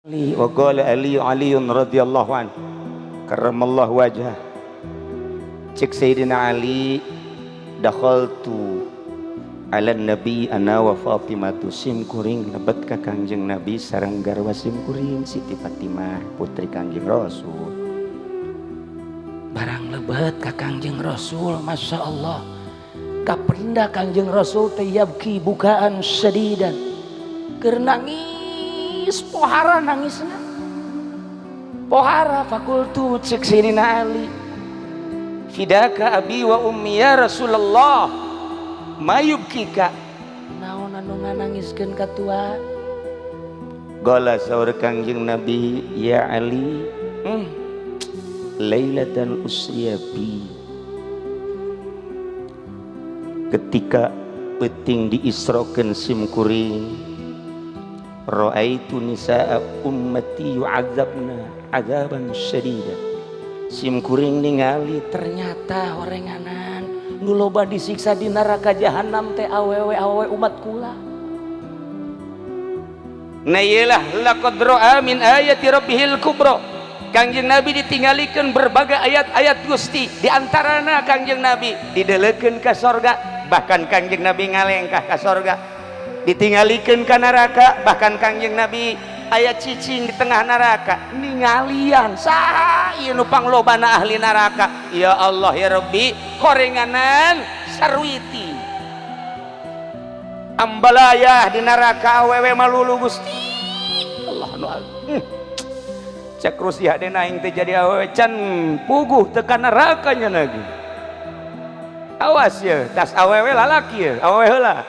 Ali wa qala Ali radhiyallahu an karramallahu wajhah. Cek Sayyidina Ali, dakhaltu ala nabi ana wa Fatimatu sim kuring lebat ka Kangjeng Nabi sareng garwa sim kuring Siti Fatimah putri Kangjeng Rasul. Barang lebat ka Kangjeng Rasul, Masya Allah, kapenda Kangjeng Rasul tayabki bukaan sadidan, keur nangis pohara, nangisna pohara. Fakultu cek Sayyidina Ali, fidaka abi wa ummi ya Rasulullah, mayubkika, naon anu nganangiskeun ka tua? Qala saur Kangjeng Nabi, ya Ali, lailatan usriya bi, ketika peting diisrokeun sim kuring, ra'aitu nisaa ummati yu'adzabna adzaban syadida. Sim kuring ningali ternyata horenganan nu loba disiksa di neraka jahanam teh awewe umat kula. Na iyalah laqad ra'a min ayati rabbihil kubra. Kangjeng Nabi ditinggalikeun berbagai ayat-ayat Gusti, di antarana Kangjeng Nabi didelekeun ka sorga, bahkan Kangjeng Nabi ngalengkah ka sorga. Ditinggalikeun ka neraka, bahkan Kangjeng Nabi aya cicing di tengah neraka. Ningalian saha ieu nu panglobana ahli neraka? Ya Allah ya Rabbi, horenganan sarwiti ambalayah di neraka awewe malulu Gusti. Allah nu cek rusia deh naing teh jadi awewe can puguh tekan nerakanya lagi. Awas ya, tas awewe lalaki ya, awewe heula.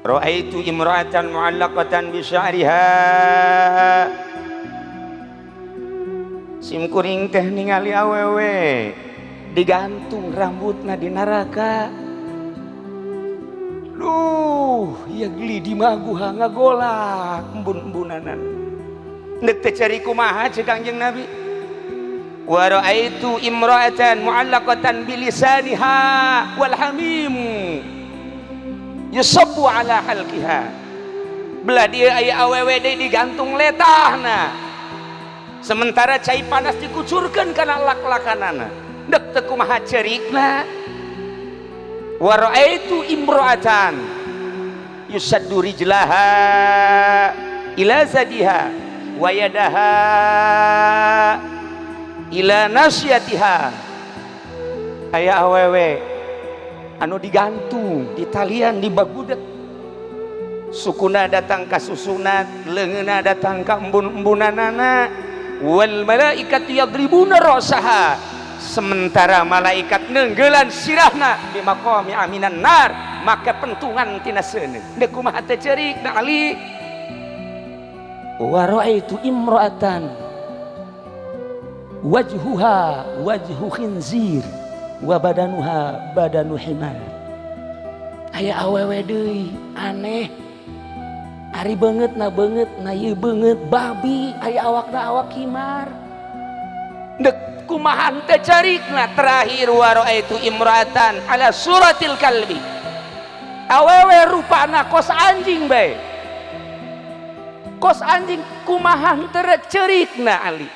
Ra'aitu imra'atan mu'allaqatan bi sya'riha. Sim kuring teh ningali awewe digantung rambutna di neraka. Duh, ya geli di maguha ngagolak embun-embunanan. Nek teh cari kumaha cek Kangjeng Nabi. Wa ra'aitu imra'atan mu'allaqatan bi lisaniha wal hamim yusabbu ala halqiha. Belah dia aya awewe deui digantung letahna, sementara cai panas dikucurkeun kana lak-lakanana. Dek teu kumaha cerikna. Wa ra'aitu imra'atan yusaddu rijlaha ila zadiha wa yadaha ila nasyatiha. Aya awewe anu digantung di talian di bagudet, sukuna datang ka susunat, leungeuna datang ka embun-embunanana. Wal malaikatu yadribuna rasaha, sementara malaikat neunggelan sirahna di maqami aminan nar, maka pentungan tina seuneu. Deuk kumaha teh ceurik na Ali. Wa ra'aitu imra'atan wajhuha wajhu khinzir wa badanuha badanu himar. Aya awewe deui aneh, ari beungeut na ieu beungeut babi, aya awakna awak himar. Dek kumaha teh carikna? Terakhir wa ra'aitu imra'atan ala suratil kalbi, awewe rupana kos anjing bae, kos anjing. Kumaha teh carikna Ali?